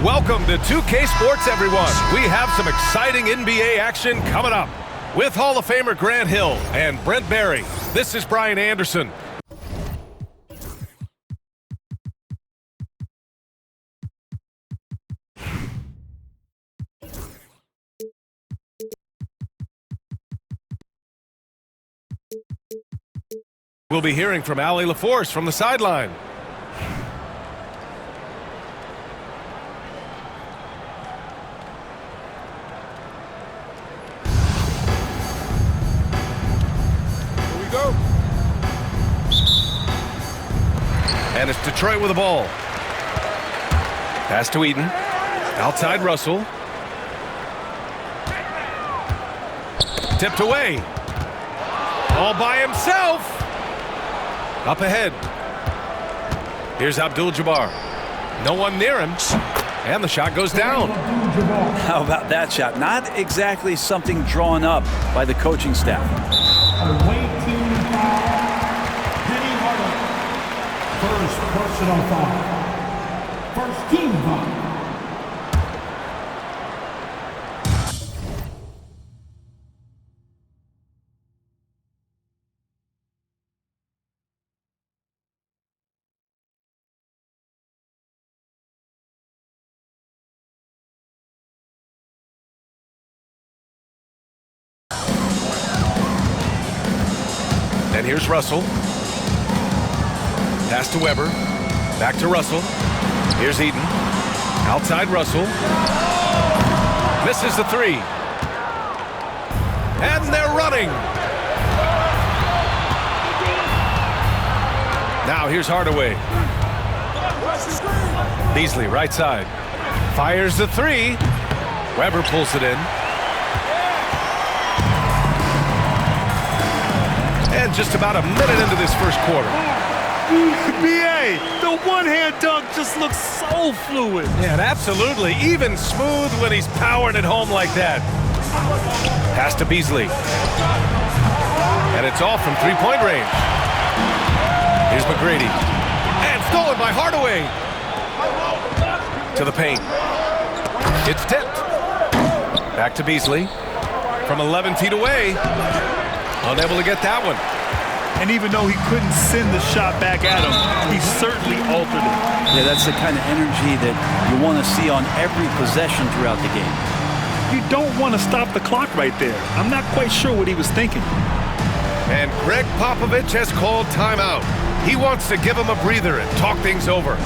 Welcome to 2K Sports, everyone. We have some exciting NBA action coming up with Hall of Famer Grant Hill and Brent Barry. This is Brian Anderson. We'll be hearing from Allie LaForce from the sideline. And it's Detroit with the ball. Pass to Eaton. Outside Russell. Tipped away. All by himself. Up ahead. Here's Abdul-Jabbar. No one near him. And the shot goes down. How about that shot? Not exactly something drawn up by the coaching staff. Away team foul. Penny Hardaway. First personal foul. First team foul. And here's Russell. Pass to Weber. Back to Russell. Here's Eaton. Outside Russell. Misses the three. And they're running. Now here's Hardaway. Beasley, right side. Fires the three. Weber pulls it in. And just about a minute into this first quarter. B.A., the one-hand dunk just looks so fluid. Yeah, absolutely. Even smooth when he's powered it home like that. Pass to Beasley. And it's all from three-point range. Here's McGrady. And stolen by Hardaway. To the paint. It's tipped. Back to Beasley. From 11 feet away. Unable to get that one. And even though he couldn't send the shot back at him, he certainly altered it. Yeah, that's the kind of energy that you want to see on every possession throughout the game. You don't want to stop the clock right there. I'm not quite sure what he was thinking. And Greg Popovich has called timeout. He wants to give him a breather and talk things over.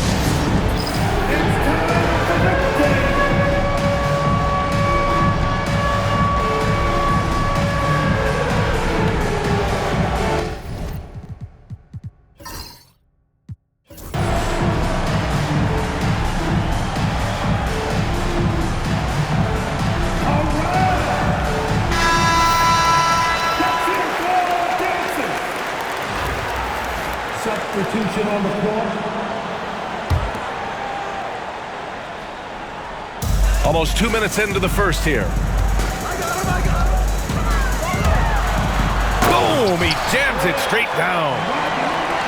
Substitution on the floor. Almost 2 minutes into the first here. Boom! He jams it straight down.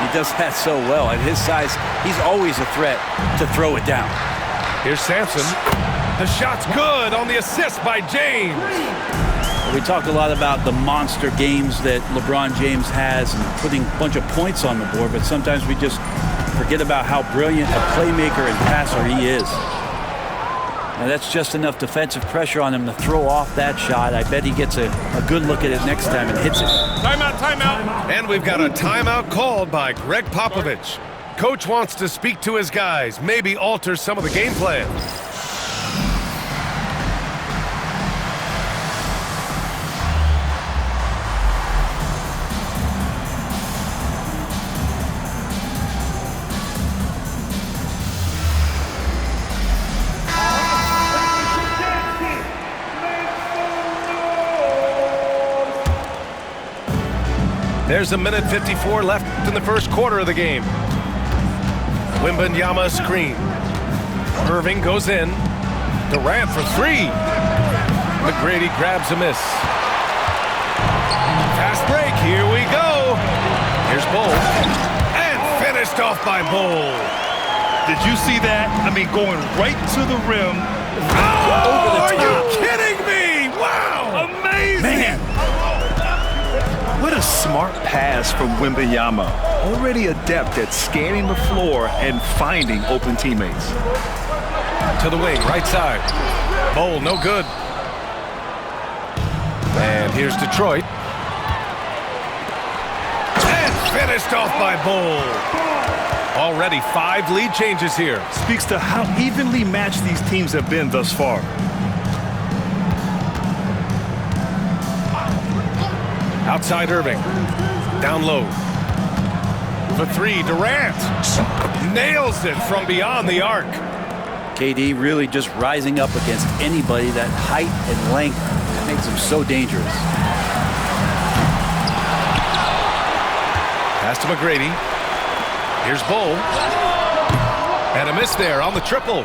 He does that so well. At his size, he's always a threat to throw it down. Here's Sampson. The shot's good on the assist by James. We talk a lot about the monster games that LeBron James has and putting a bunch of points on the board, but sometimes we just forget about how brilliant a playmaker and passer he is. And that's just enough defensive pressure on him to throw off that shot. I bet he gets a good look at it next time and hits it. Timeout, timeout. And we've got a timeout called by Greg Popovich. Coach wants to speak to his guys, maybe alter some of the game plan. There's a minute 54 left in the first quarter of the game. Wembanyama screen. Irving goes in. Durant for three. McGrady grabs a miss. Fast break, here we go. Here's Bull. And finished off by Bull. Did you see that? I mean, going right to the rim. Oh, are you kidding me? Wow. Amazing. Man. What a smart pass from Wembanyama. Already adept at scanning the floor and finding open teammates. To the wing, right side. Bull, no good. And here's Detroit. And finished off by Bull. Already 5 lead changes here. Speaks to how evenly matched these teams have been thus far. Outside Irving. Down low. For three, Durant. Nails it from beyond the arc. KD really just rising up against anybody. That height and length makes him so dangerous. Pass to McGrady. Here's Bull. And a miss there on the triple.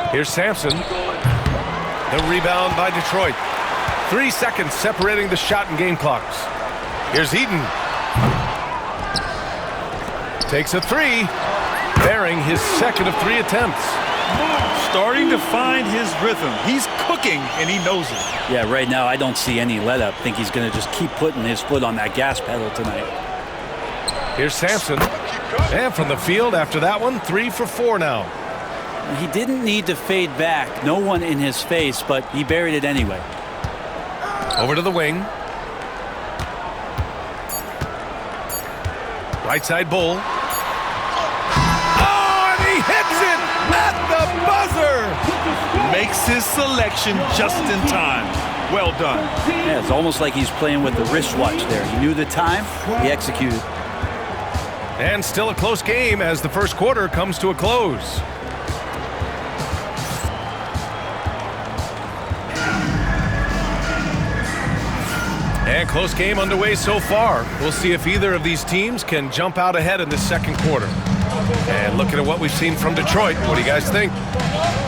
Here's Sampson. The rebound by Detroit. 3 seconds separating the shot and game clocks. Here's Eaton. Takes a three, bearing his second of 3 attempts. Starting to find his rhythm. He's cooking, and he knows it. Yeah, right now I don't see any let up. I think he's going to just keep putting his foot on that gas pedal tonight. Here's Sampson. And from the field after that one, 3 for 4 now. He didn't need to fade back. No one in his face, but he buried it anyway. Over to the wing. Right side Bull. Oh, and he hits it at the buzzer. Makes his selection just in time. Well done. Yeah, it's almost like he's playing with the wristwatch there. He knew the time, he executed. And still a close game as the first quarter comes to a close. And close game underway so far. We'll see if either of these teams can jump out ahead in this second quarter. And looking at what we've seen from Detroit, what do you guys think?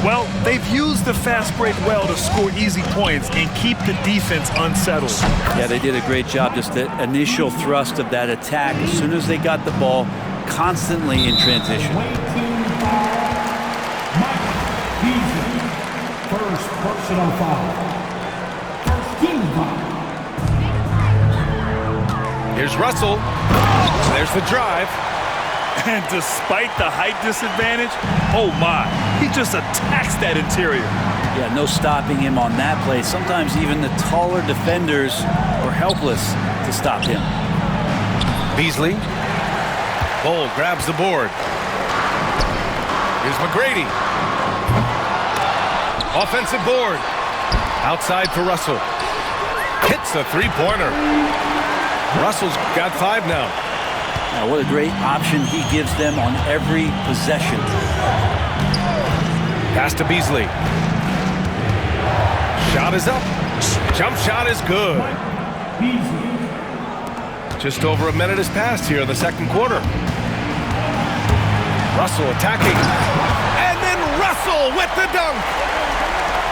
Well, they've used the fast break well to score easy points and keep the defense unsettled. Yeah, they did a great job. Just the initial thrust of that attack, as soon as they got the ball, constantly in transition. Away team foul. Mike Beasley. First personal foul. First team foul. Here's Russell. There's the drive. And despite the height disadvantage, oh my, he just attacks that interior. Yeah, no stopping him on that play. Sometimes even the taller defenders are helpless to stop him. Beasley. Bull grabs the board. Here's McGrady. Offensive board. Outside for Russell. Hits the three-pointer. Russell's got 5 now. Now, what a great option he gives them on every possession. Pass to Beasley. Shot is up. Jump shot is good. Beasley. Just over a minute has passed here in the second quarter. Russell attacking. And then Russell with the dunk.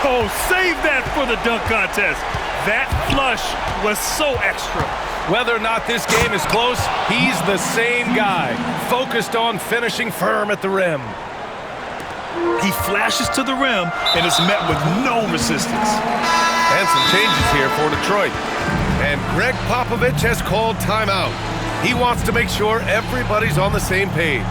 Oh, save that for the dunk contest. That flush was so extra. Whether or not this game is close, he's the same guy, focused on finishing firm at the rim. He flashes to the rim and is met with no resistance. And some changes here for Detroit. And Greg Popovich has called timeout. He wants to make sure everybody's on the same page.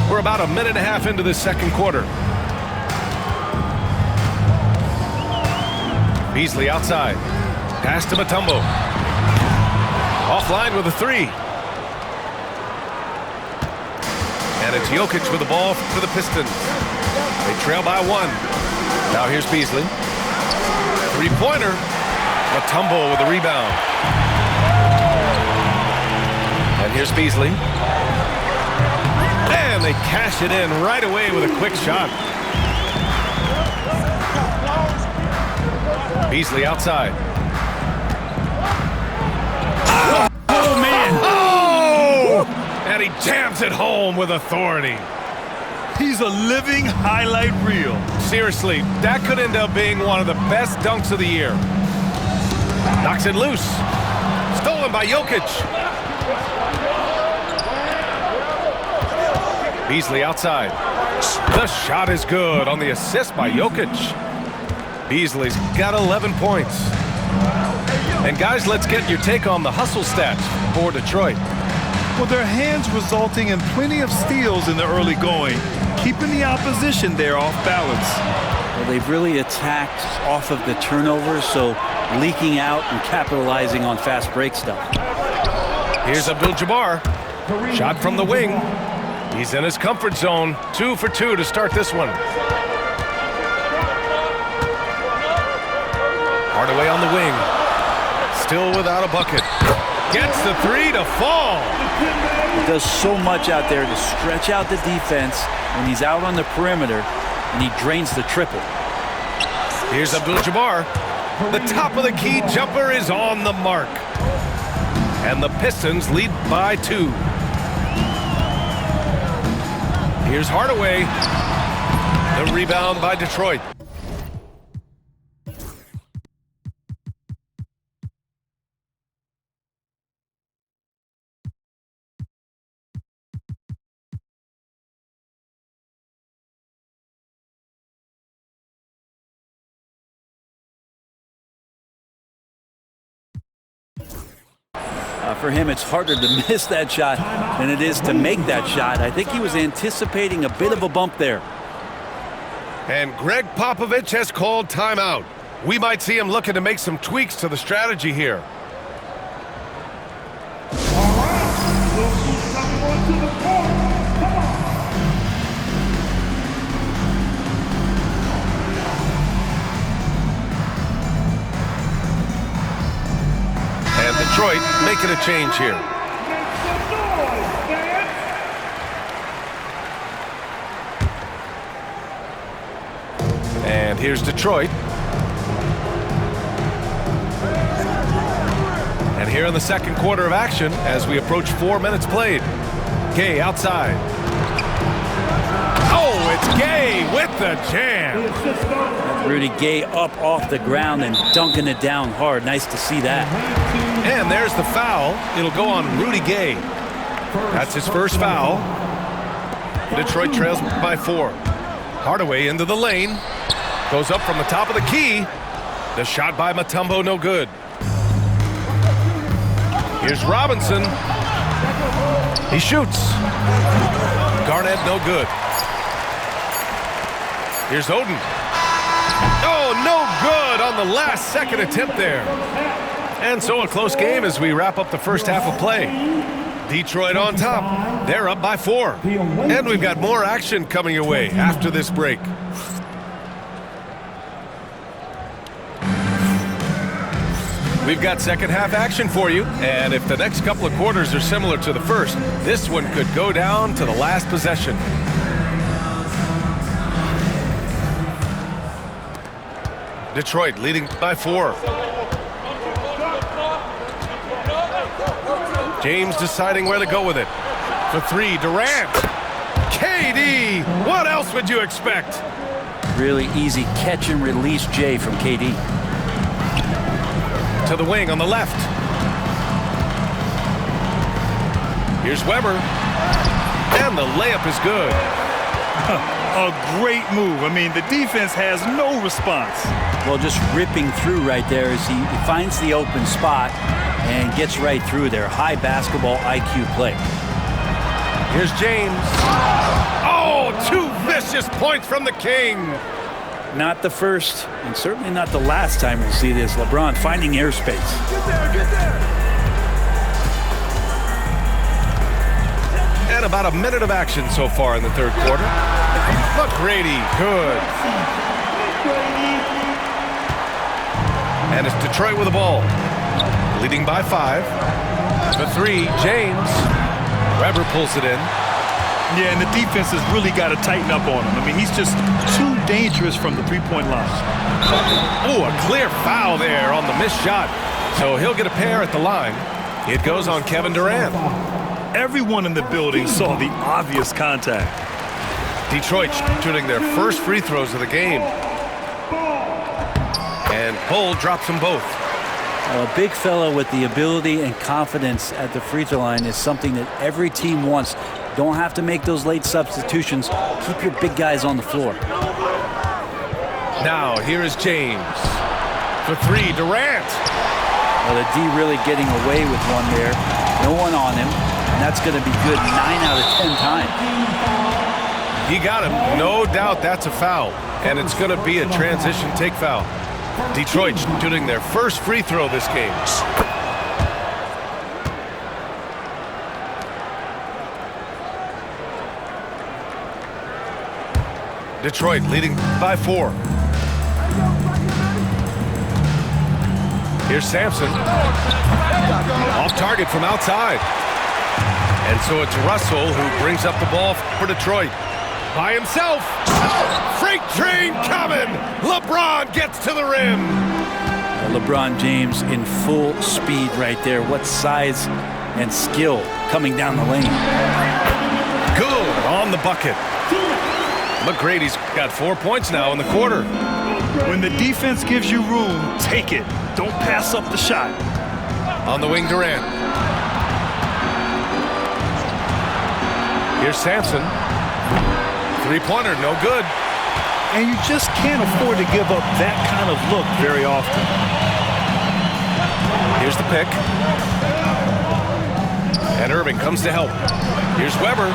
We're about a minute and a half into the second quarter. Beasley outside. Pass to Mutombo. Offline with a 3. And it's Jokic with the ball for the Pistons. They trail by 1. Now here's Beasley. Three-pointer. Mutombo with the rebound. And here's Beasley. And they cash it in right away with a quick shot. Beasley outside. Oh, man. Oh! And he jams it home with authority. He's a living highlight reel. Seriously, that could end up being one of the best dunks of the year. Knocks it loose. Stolen by Jokic. Beasley outside. The shot is good on the assist by Jokic. Beasley's got 11 points. And guys, let's get your take on the hustle stats for Detroit. Well, their hands resulting in plenty of steals in the early going, keeping the opposition there off balance. Well, they've really attacked off of the turnovers, so leaking out and capitalizing on fast break stuff. Here's Abdul-Jabbar. Shot from the wing. He's in his comfort zone. 2 for 2 to start this one. Hardaway on the wing. Still without a bucket. Gets the 3 to fall. He does so much out there to stretch out the defense when he's out on the perimeter, and he drains the triple. Here's Abdul-Jabbar. The top of the key jumper is on the mark. And the Pistons lead by 2. Here's Hardaway. The rebound by Detroit. For him, it's harder to miss that shot than it is to make that shot. I think he was anticipating a bit of a bump there. And Greg Popovich has called timeout. We might see him looking to make some tweaks to the strategy here. All right, we'll see someone to the court. Come on. And Detroit making a change here. Make some noise, fans. And here's Detroit. And here in the second quarter of action as we approach 4 minutes played. Gay outside. Oh, it's Gay with the jam. Rudy Gay up off the ground and dunking it down hard. Nice to see that. And there's the foul. It'll go on Rudy Gay. That's his first foul. Detroit trails by 4. Hardaway into the lane. Goes up from the top of the key. The shot by Mutombo, no good. Here's Robinson. He shoots. Garnett, no good. Here's Oden. Oh, no good on the last second attempt there. And so a close game as we wrap up the first half of play. Detroit on top. They're up by 4. And we've got more action coming your way after this break. We've got second half action for you, and if the next couple of quarters are similar to the first, this one could go down to the last possession. Detroit leading by 4. James deciding where to go with it. For 3, Durant. KD, what else would you expect? Really easy catch and release, Jay, from KD. To the wing on the left. Here's Weber. And the layup is good. A great move. I mean, the defense has no response. Well, just ripping through right there as he finds the open spot and gets right through there. High basketball IQ play. Here's James. Oh, 2 vicious points from the King. Not the first, and certainly not the last time we'll see this. LeBron finding airspace. Get there, get there. And about a minute of action so far in the third quarter. McGrady, good. And it's Detroit with the ball. Leading by 5. For 3, James. Weber pulls it in. Yeah, and the defense has really got to tighten up on him. I mean, he's just too dangerous from the three-point line. Oh, a clear foul there on the missed shot. So he'll get a pair at the line. It goes on Kevin Durant. Everyone in the building saw the obvious contact. Detroit shooting their first free throws of the game. And Bull drops them both. A big fella with the ability and confidence at the free throw line is something that every team wants. Don't have to make those late substitutions. Keep your big guys on the floor. Now, here is James. For 3, Durant. Well, the D really getting away with one there. No one on him. And that's going to be good 9 out of 10 times. He got him. No doubt that's a foul. And it's going to be a transition take foul. Detroit shooting their first free throw this game. Detroit leading by 4. Here's Sampson. Off target from outside. And so it's Russell who brings up the ball for Detroit. By himself. Freight train coming. LeBron gets to the rim. LeBron James in full speed right there. What size and skill coming down the lane. Good on the bucket. McGrady's got 4 points now in the quarter. When the defense gives you room, take it. Don't pass up the shot. On the wing, Durant. Here's Sampson. Three-pointer, no good. And you just can't afford to give up that kind of look very often. Here's the pick. And Irving comes to help. Here's Weber.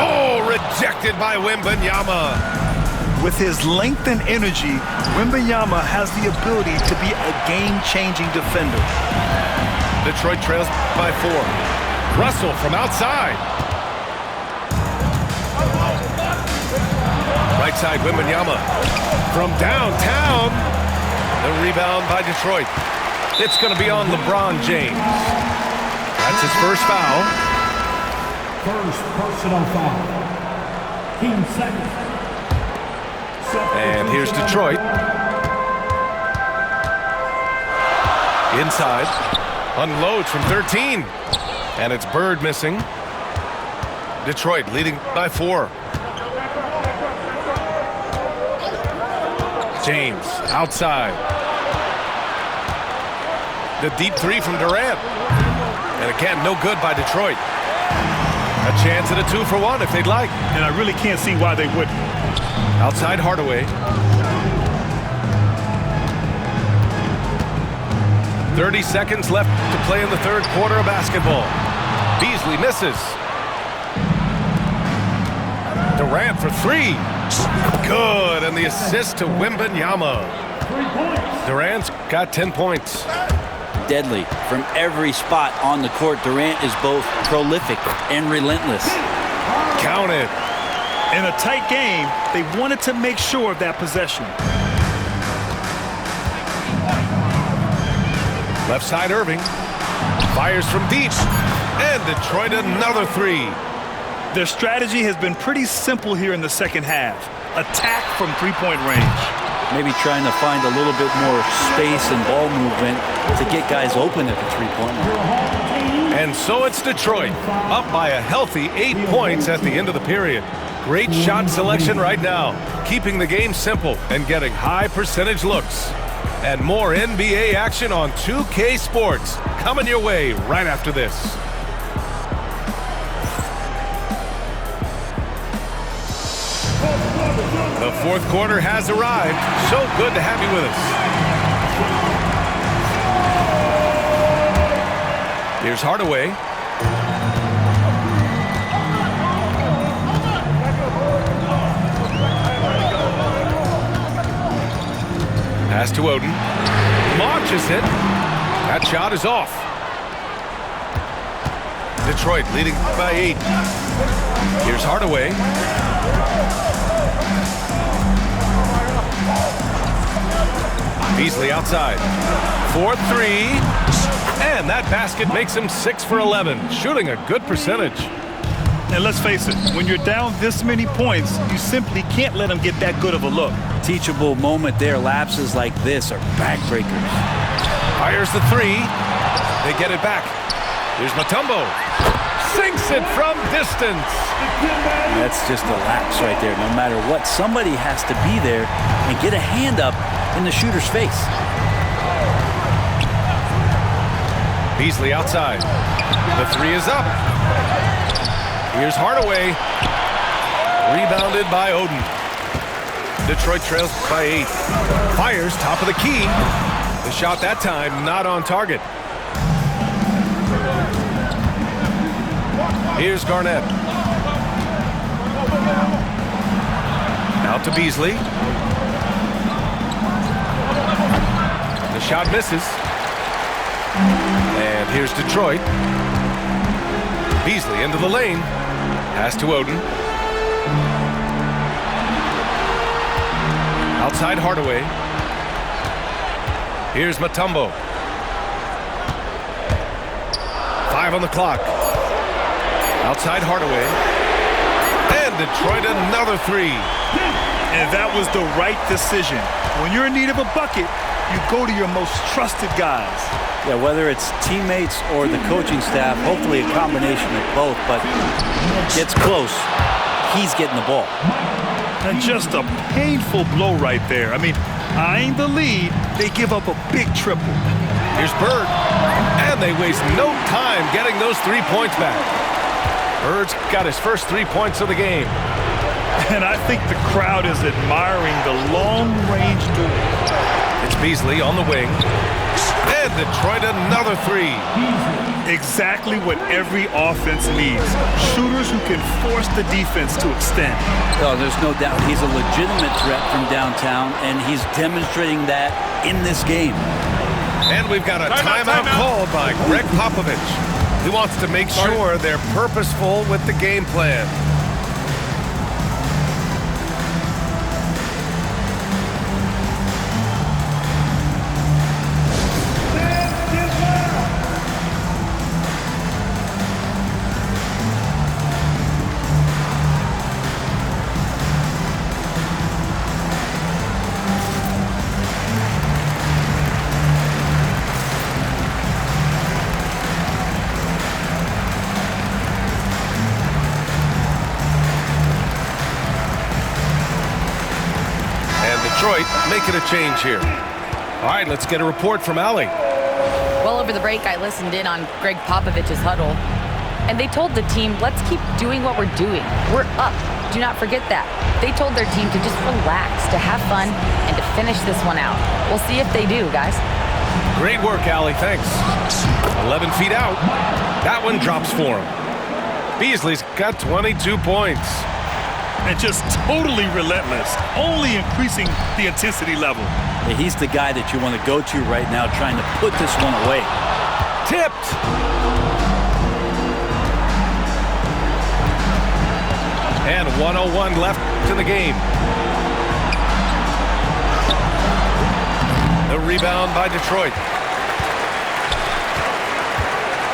Oh, rejected by Wembanyama. With his length and energy, Wembanyama has the ability to be a game-changing defender. Detroit trails by 4. Russell from outside. Right side, Wembanyama. From downtown. The rebound by Detroit. It's going to be on LeBron James. That's his first foul. First personal foul. Team second. And here's Detroit. Inside. Unloads from 13. And it's Bird missing. Detroit leading by 4. James outside. The deep 3 from Durant. And again, no good by Detroit. A chance at a 2-for-1 if they'd like. And I really can't see why they wouldn't. Outside Hardaway. 30 seconds left to play in the third quarter of basketball. Beasley misses. Durant for 3. Good, and the assist to Wembanyama. Durant's got 10 points. Deadly. From every spot on the court, Durant is both prolific and relentless. Count it. In a tight game, they wanted to make sure of that possession. Left side Irving. Fires from deep. And Detroit another 3. Their strategy has been pretty simple here in the second half. Attack from three-point range. Maybe trying to find a little bit more space and ball movement to get guys open at the three-point line. And so it's Detroit, up by a healthy 8 points at the end of the period. Great shot selection right now, keeping the game simple and getting high percentage looks. And more NBA action on 2K Sports coming your way right after this. The fourth quarter has arrived. So good to have you with us. Here's Hardaway. Pass to Oden. Launches it. That shot is off. Detroit leading by 8. Here's Hardaway. Beasley outside. 4-3. And that basket makes him 6 for 11. Shooting a good percentage. And let's face it, when you're down this many points, you simply can't let them get that good of a look. Teachable moment there. Lapses like this are backbreakers. Fires the 3. They get it back. Here's Mutombo. Sinks it from distance. That's just a lapse right there. No matter what, somebody has to be there and get a hand up in the shooter's face. Beasley outside. The 3 is up. Here's Hardaway. Rebounded by Oden. Detroit trails by 8. Fires top of the key. The shot that time not on target. Here's Garnett. Out to Beasley. The shot misses. And here's Detroit. Beasley into the lane. Pass to Oden. Outside Hardaway. Here's Mutombo. 5 on the clock. Outside Hardaway. And Detroit another 3. And that was the right decision. When you're in need of a bucket, you go to your most trusted guys. Yeah, whether it's teammates or the coaching staff, hopefully a combination of both, but gets close, he's getting the ball. And just a painful blow right there. I mean, eyeing the lead, they give up a big triple. Here's Bird. And they waste no time getting those 3 points back. Bird's got his first 3 points of the game. And I think the crowd is admiring the long-range duel. It's Beasley on the wing. And Detroit another three. Exactly what every offense needs. Shooters who can force the defense to extend. Oh, there's no doubt he's a legitimate threat from downtown, and he's demonstrating that in this game. And we've got a timeout called by Greg Popovich. He wants to make sure they're purposeful with the game plan. Detroit making a change here. All right, let's get a report from Allie. Well, over the break, I listened in on Greg Popovich's huddle, and they told the team, let's keep doing what we're doing. We're up. Do not forget that. They told their team to just relax, to have fun, and to finish this one out. We'll see if they do, guys. Great work, Allie. Thanks. 11 feet out. That one drops for him. Beasley's got 22 points. And just totally relentless, only increasing the intensity level. Yeah, he's the guy that you want to go to right now, trying to put this one away. Tipped. And 1:01 left to the game. The rebound by Detroit.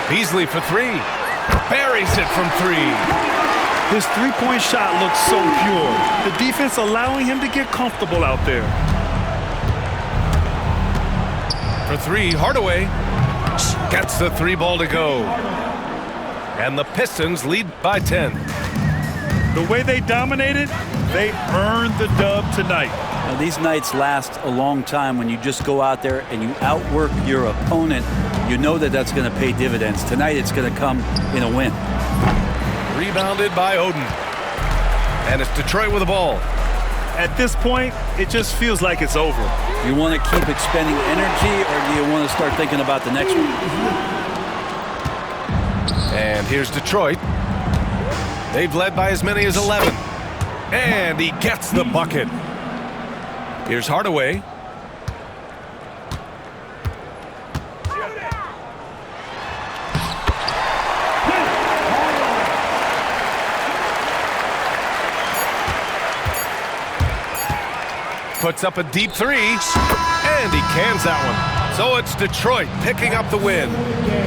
Beasley for three. Buries it from three. His three-point shot looks so pure. The defense allowing him to get comfortable out there. For three, Hardaway gets the three ball to go. And the Pistons lead by 10. The way they dominated, they earned the dub tonight. Now, these nights last a long time. When you just go out there and you outwork your opponent, you know that that's going to pay dividends. Tonight it's going to come in a win. Rebounded by Oden. And it's Detroit with the ball. At this point, it just feels like it's over. You want to keep expending energy, or do you want to start thinking about the next one? And here's Detroit. They've led by as many as 11. And he gets the bucket. Here's Hardaway. Puts up a deep three, and he cans that one. So it's Detroit picking up the win.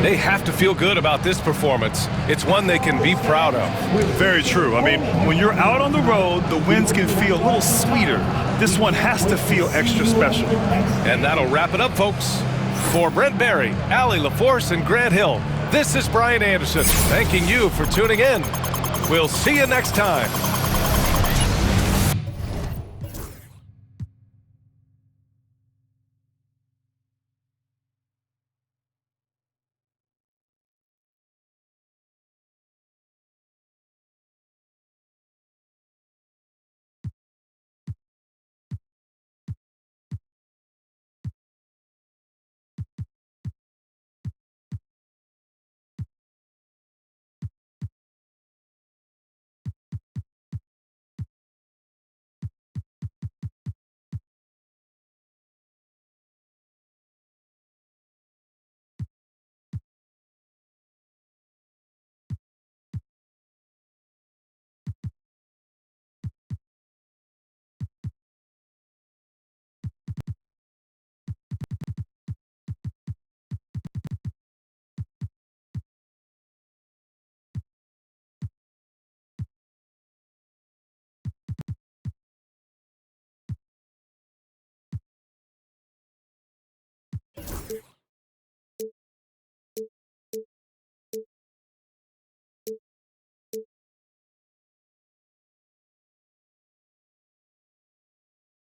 They have to feel good about this performance. It's one they can be proud of. Very true. I mean, when you're out on the road, the wins can feel a little sweeter. This one has to feel extra special. And that'll wrap it up, folks. For Brent Barry, Allie LaForce, and Grant Hill, this is Brian Anderson, thanking you for tuning in. We'll see you next time.